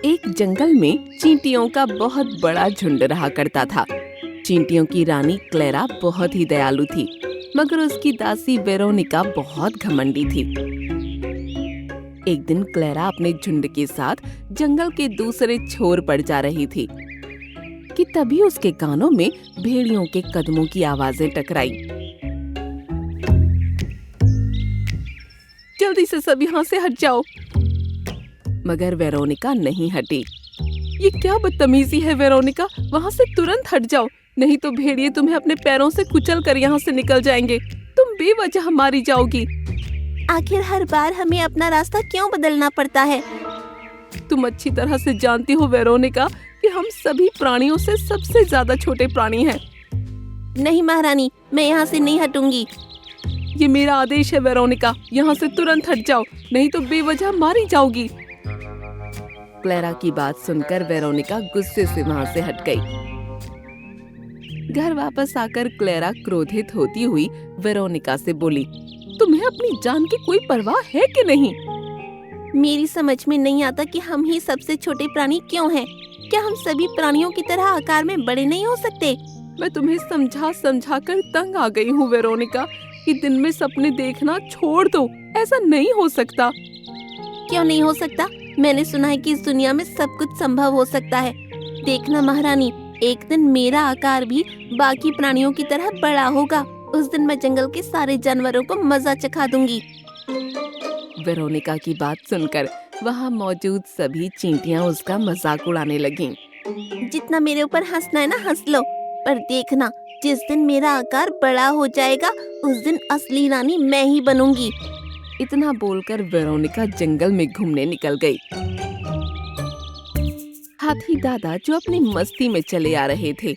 एक जंगल में चींटियों का बहुत बड़ा झुंड रहा करता था। चींटियों की रानी क्लेरा बहुत ही दयालु थी, मगर उसकी दासी वेरोनिका बहुत घमंडी थी। एक दिन क्लेरा अपने झुंड के साथ जंगल के दूसरे छोर पर जा रही थी कि तभी उसके कानों में भेड़ियों के कदमों की आवाजें टकराई। जल्दी से सब यहाँ से हट जाओ। मगर वेरोनिका नहीं हटी। ये क्या बदतमीजी है वेरोनिका, वहाँ से तुरंत हट जाओ, नहीं तो भेड़िए तुम्हें अपने पैरों से कुचल कर यहाँ से निकल जाएंगे। तुम बेवजह मारी जाओगी। आखिर हर बार हमें अपना रास्ता क्यों बदलना पड़ता है? तुम अच्छी तरह से जानती हो वेरोनिका कि हम सभी प्राणियों से सबसे ज्यादा छोटे प्राणी हैं। नहीं महारानी, मैं यहाँ से नहीं हटूंगी। ये मेरा आदेश है वेरोनिका, यहाँ से तुरंत हट जाओ, नहीं तो बेवजह मारी जाओगी। क्लेरा की बात सुनकर वेरोनिका गुस्से से वहाँ से हट गई। घर वापस आकर क्लेरा क्रोधित होती हुई वेरोनिका से बोली, तुम्हें अपनी जान की कोई परवाह है कि नहीं? मेरी समझ में नहीं आता कि हम ही सबसे छोटे प्राणी क्यों हैं? क्या हम सभी प्राणियों की तरह आकार में बड़े नहीं हो सकते? मैं तुम्हें समझा समझा कर तंग आ गई हूँ वेरोनिका, कि दिन में सपने देखना छोड़ दो। ऐसा नहीं हो सकता। क्यों नहीं हो सकता? मैंने सुना है कि इस दुनिया में सब कुछ संभव हो सकता है। देखना महारानी, एक दिन मेरा आकार भी बाकी प्राणियों की तरह बड़ा होगा। उस दिन मैं जंगल के सारे जानवरों को मजा चखा दूंगी। वेरोनिका की बात सुनकर वहाँ मौजूद सभी चींटियाँ उसका मजाक उड़ाने लगीं। जितना मेरे ऊपर हंसना है ना हंस लो, पर देखना जिस दिन मेरा आकार बड़ा हो जाएगा उस दिन असली रानी मैं ही बनूंगी। इतना बोलकर वेरोनिका जंगल में घूमने निकल गई। हाथी दादा जो अपनी मस्ती में चले आ रहे थे,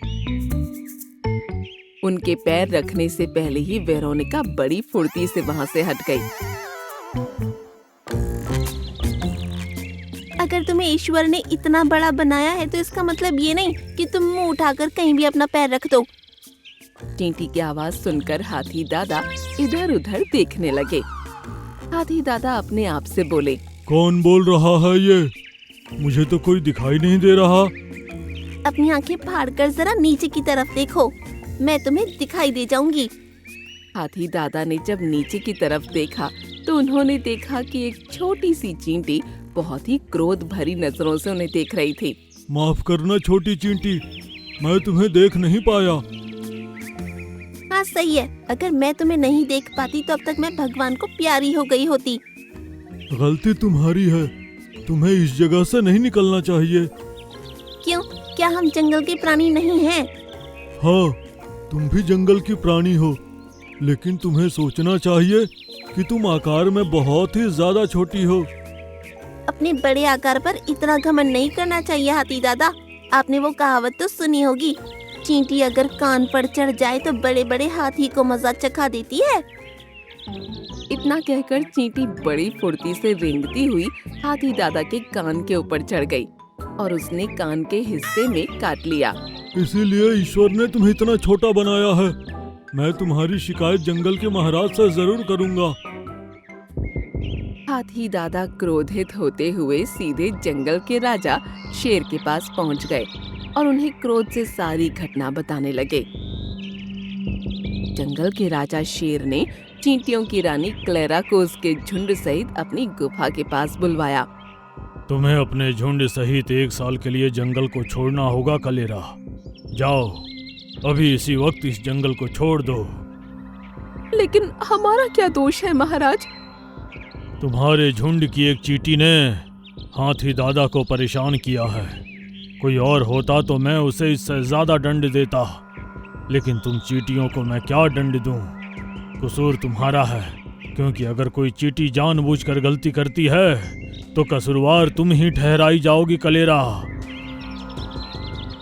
उनके पैर रखने से पहले ही वेरोनिका बड़ी फुर्ती से वहाँ से हट गई। अगर तुम्हें ईश्वर ने इतना बड़ा बनाया है तो इसका मतलब ये नहीं कि तुम मुंह उठाकर कहीं भी अपना पैर रख दो। चींटी की आवाज सुनकर हाथी दादा इधर उधर देखने लगे। हाथी दादा अपने आप से बोले, कौन बोल रहा है ये? मुझे तो कोई दिखाई नहीं दे रहा। अपनी आंखें फाड़कर जरा नीचे की तरफ देखो, मैं तुम्हें दिखाई दे जाऊंगी। हाथी दादा ने जब नीचे की तरफ देखा तो उन्होंने देखा कि एक छोटी सी चींटी बहुत ही क्रोध भरी नजरों से उन्हें देख रही थी। माफ करना छोटी चींटी, मैं तुम्हें देख नहीं पाया। हाँ सही है, अगर मैं तुम्हें नहीं देख पाती तो अब तक मैं भगवान को प्यारी हो गई होती। गलती तुम्हारी है, तुम्हें इस जगह से नहीं निकलना चाहिए। क्यों? क्या हम जंगल के प्राणी नहीं हैं? हाँ, तुम भी जंगल की प्राणी हो, लेकिन तुम्हें सोचना चाहिए कि तुम आकार में बहुत ही ज्यादा छोटी हो। अपने बड़े आकार पर इतना घमंड नहीं करना चाहिए हाथी दादा। आपने वो कहावत तो सुनी होगी, चींटी अगर कान पर चढ़ जाए तो बड़े बड़े हाथी को मजा चखा देती है। इतना कहकर चींटी बड़ी फुर्ती से रेंगती हुई हाथी दादा के कान के ऊपर चढ़ गई और उसने कान के हिस्से में काट लिया। इसीलिए ईश्वर ने तुम्हें इतना छोटा बनाया है। मैं तुम्हारी शिकायत जंगल के महाराज से जरूर करूंगा। हाथी दादा क्रोधित होते हुए सीधे जंगल के राजा शेर के पास पहुंच गए और उन्हें क्रोध से सारी घटना बताने लगे। जंगल के राजा शेर ने चींटियों की रानी क्लेरा को उसके झुंड सहित अपनी गुफा के पास बुलवाया। तुम्हें अपने झुंड सहित 1 साल के लिए जंगल को छोड़ना होगा क्लेरा। जाओ, अभी इसी वक्त इस जंगल को छोड़ दो। लेकिन हमारा क्या दोष है महाराज? तुम्हारे झुंड की एक चींटी ने हाथी दादा को परेशान किया है। कोई और होता तो मैं उसे इससे ज्यादा दंड देता, लेकिन तुम चींटियों को मैं क्या दंड दूं? कसूर तुम्हारा है, क्योंकि अगर कोई चींटी जानबूझकर गलती करती है तो कसूरवार तुम ही ठहराई जाओगी क्लेरा।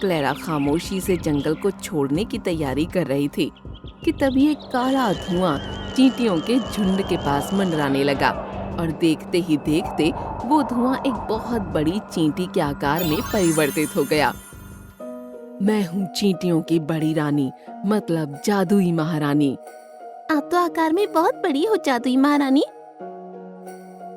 क्लेरा खामोशी से जंगल को छोड़ने की तैयारी कर रही थी कि तभी एक काला धुआं चींटियों के झुंड के पास मंडराने लगा और देखते ही देखते वो धुआं एक बहुत बड़ी चींटी के आकार में परिवर्तित हो गया। मैं हूँ चींटियों की बड़ी रानी, मतलब जादुई महारानी। आप तो आकार में बहुत बड़ी हो जादुई महारानी।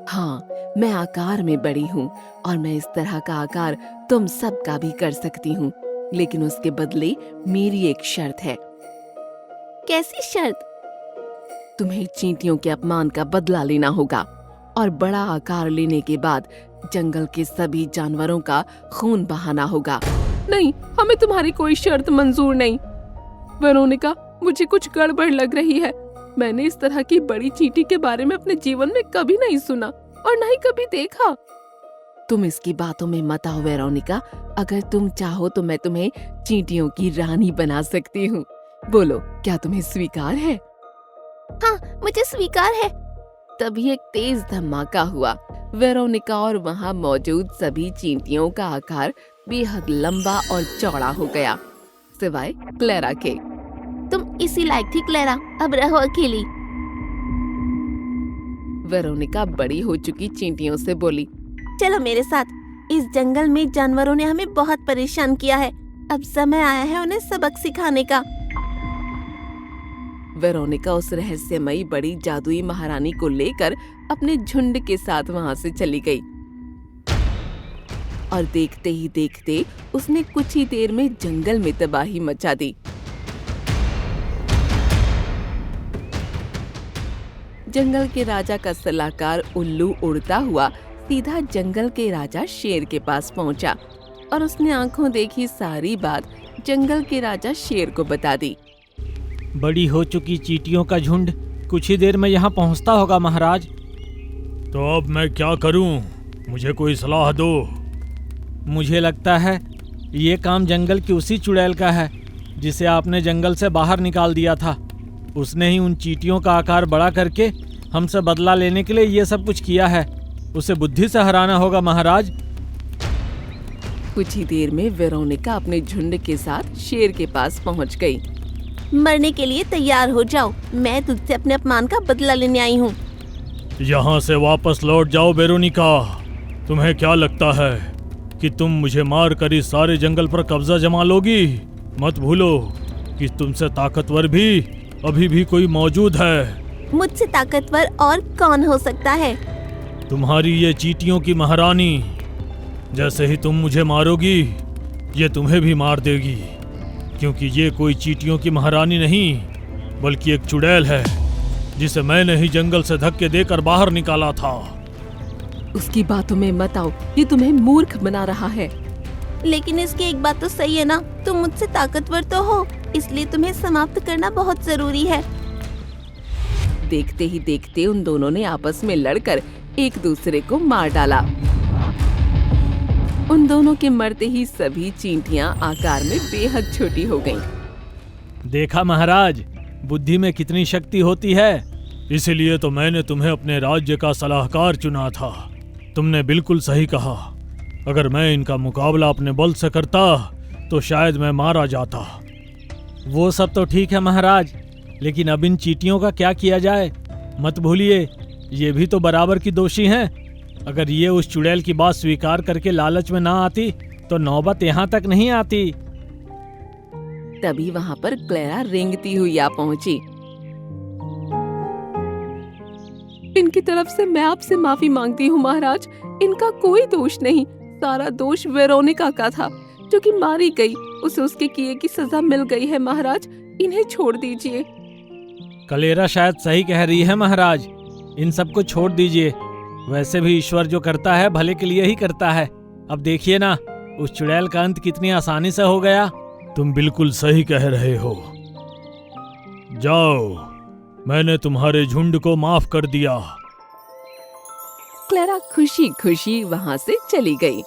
हाँ, मैं आकार में बड़ी हूँ और मैं इस तरह का आकार तुम सबका भी कर सकती हूँ, लेकिन उसके बदले मेरी एक शर्त है। कैसी शर्त? तुम्हें चींटियों के अपमान का बदला लेना होगा और बड़ा आकार लेने के बाद जंगल के सभी जानवरों का खून बहाना होगा। नहीं, हमें तुम्हारी कोई शर्त मंजूर नहीं। वेरोनिका, मुझे कुछ गड़बड़ लग रही है। मैंने इस तरह की बड़ी चींटी के बारे में अपने जीवन में कभी नहीं सुना और न ही कभी देखा। तुम इसकी बातों में मत आओ वेरोनिका। अगर तुम चाहो तो मैं तुम्हें चींटियों की रानी बना सकती हूँ। बोलो, क्या तुम्हें स्वीकार है? हाँ, मुझे स्वीकार है। तभी एक तेज धमाका हुआ। वेरोनिका और वहाँ मौजूद सभी चींटियों का आकार बेहद लंबा और चौड़ा हो गया, सिवाय क्लेरा के। तुम इसी लायक थी क्लेरा, अब रहो अकेली। वेरोनिका बड़ी हो चुकी चींटियों से बोली, चलो मेरे साथ। इस जंगल में जानवरों ने हमें बहुत परेशान किया है। अब समय आया है उन्हें सबक सिखाने का। वेरोनिका उस रहस्यमयी बड़ी जादुई महारानी को लेकर अपने झुंड के साथ वहां से चली गई और देखते ही देखते उसने कुछ ही देर में जंगल में तबाही मचा दी। जंगल के राजा का सलाहकार उल्लू उड़ता हुआ सीधा जंगल के राजा शेर के पास पहुंचा और उसने आंखों देखी सारी बात जंगल के राजा शेर को बता दी। बड़ी हो चुकी चींटियों का झुंड कुछ ही देर में यहाँ पहुँचता होगा महाराज। तो अब मैं क्या करूँ? मुझे कोई सलाह दो। मुझे लगता है ये काम जंगल की उसी चुड़ैल का है जिसे आपने जंगल से बाहर निकाल दिया था। उसने ही उन चींटियों का आकार बड़ा करके हमसे बदला लेने के लिए ये सब कुछ किया है। उसे बुद्धि से हराना होगा महाराज। कुछ ही देर में वेरोनिका अपने झुंड के साथ शेर के पास पहुंच गई। मरने के लिए तैयार हो जाओ। मैं तुझसे अपने अपमान का बदला लेने आई हूँ। यहाँ से वापस लौट जाओ वेरोनिका। तुम्हें क्या लगता है कि तुम मुझे मार कर इस सारे जंगल पर कब्जा जमा लोगी? मत भूलो कि तुमसे ताकतवर भी अभी भी कोई मौजूद है। मुझसे ताकतवर और कौन हो सकता है? तुम्हारी ये चींटियों की महारानी। जैसे ही तुम मुझे मारोगी ये तुम्हें भी मार देगी, क्योंकि ये कोई चींटियों की महारानी नहीं बल्कि एक चुड़ैल है जिसे मैंने ही जंगल से धक्के देकर बाहर निकाला था। उसकी बातों में मत आओ, ये तुम्हें मूर्ख बना रहा है। लेकिन इसकी एक बात तो सही है ना, तुम मुझसे ताकतवर तो हो, इसलिए तुम्हें समाप्त करना बहुत जरूरी है। देखते ही देखते उन दोनों ने आपस में लड़कर एक दूसरे को मार डाला। उन दोनों के मरते ही सभी चींटियां आकार में बेहद छोटी हो गईं। देखा महाराज, बुद्धि में कितनी शक्ति होती है। इसीलिए तो मैंने तुम्हें अपने राज्य का सलाहकार चुना था। तुमने बिल्कुल सही कहा। अगर मैं इनका मुकाबला अपने बल से करता तो शायद मैं मारा जाता। वो सब तो ठीक है महाराज, लेकिन अब इन चींटियों का क्या किया जाए? मत भूलिए ये भी तो बराबर की दोषी हैं। अगर ये उस चुड़ैल की बात स्वीकार करके लालच में ना आती तो नौबत यहाँ तक नहीं आती। तभी वहाँ पर क्लेरा रेंगती हुई आ पहुंची। इनकी तरफ से मैं आपसे माफी मांगती हूँ महाराज। इनका कोई दोष नहीं, सारा दोष वेरोनिका का था जो कि मारी गई। उसे उसके किए की सजा मिल गई है महाराज, इन्हें छोड़ दीजिए। क्लेरा शायद सही कह रही है महाराज, इन सबको छोड़ दीजिए। वैसे भी ईश्वर जो करता है भले के लिए ही करता है। अब देखिए ना, उस चुड़ैल का अंत कितनी आसानी से हो गया। तुम बिल्कुल सही कह रहे हो। जाओ, मैंने तुम्हारे झुंड को माफ कर दिया। क्लेरा खुशी खुशी वहाँ से चली गई।